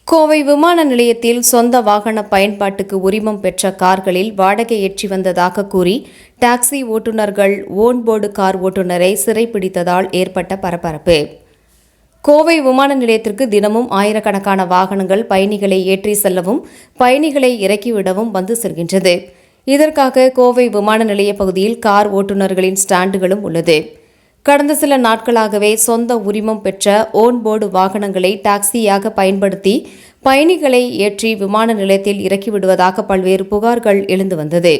கோவை விமான நிலையத்தில் சொந்த வாகன பயன்பாட்டுக்கு உரிமம் பெற்ற கார்களில் வாடகை ஏற்றி வந்ததாக கூறி டாக்ஸி ஓட்டுநர்கள் ஓன்போர்டு கார் ஓட்டுநரை சிறைப்பிடித்ததால் ஏற்பட்ட பரபரப்பு. கோவை விமான நிலையத்திற்கு தினமும் ஆயிரக்கணக்கான வாகனங்கள் பயணிகளை ஏற்றி செல்லவும் பயணிகளை இறக்கிவிடவும் வந்து செல்கின்றது. இதற்காக கோவை விமான நிலைய பகுதியில் கார் ஓட்டுநர்களின் ஸ்டாண்டுகளும் உள்ளது. கடந்த சில நாட்களாகவே சொந்த உரிமம் பெற்ற ஓன்போர்டு வாகனங்களை டாக்ஸியாக பயன்படுத்தி பயணிகளை ஏற்றி விமான நிலையத்தில் இறக்கிவிடுவதாக பல்வேறு புகார்கள் எழுந்து வந்தது.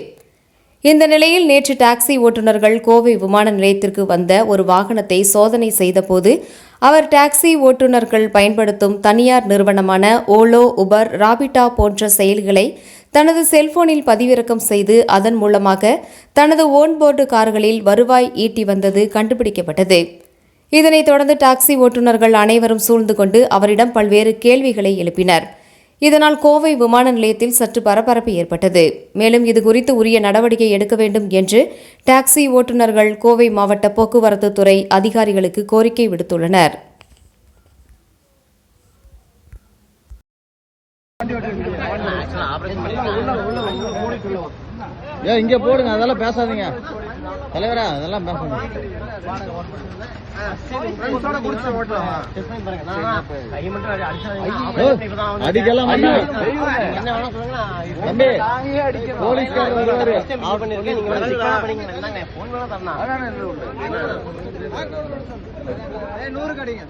இந்த நிலையில் நேற்று டாக்ஸி ஓட்டுநர்கள் கோவை விமான நிலையத்திற்கு வந்த ஒரு வாகனத்தை சோதனை செய்தபோது அவர் டாக்ஸி ஓட்டுநர்கள் பயன்படுத்தும் தனியார் நிறுவனமான ஓலோ, உபர், ராபிட்டா போன்ற செயலிகளை தனது செல்போனில் பதிவிறக்கம் செய்து அதன் மூலமாக தனது ஓன்போர்டு கார்களில் வருவாய் ஈட்டி வந்தது கண்டுபிடிக்கப்பட்டது. இதனைத் தொடர்ந்து டாக்ஸி ஓட்டுநர்கள் அனைவரும் சூழ்ந்து கொண்டு அவரிடம் பல்வேறு கேள்விகளை எழுப்பினர். இதனால் கோவை விமான நிலையத்தில் சற்று பரபரப்பு ஏற்பட்டது. மேலும் இதுகுறித்து உரிய நடவடிக்கை எடுக்க வேண்டும் என்று டாக்ஸி ஓட்டுநர்கள் கோவை மாவட்ட போக்குவரத்து துறை அதிகாரிகளுக்கு கோரிக்கை விடுத்துள்ளனர். இங்க போடுங்க, அதெல்லாம் பேசாதீங்க தலைவரா, அதெல்லாம் பேசுங்க. அடிக்கலாம் தம்பி, போலீஸ்காரர் வருவாரு. 100 கடிங்க.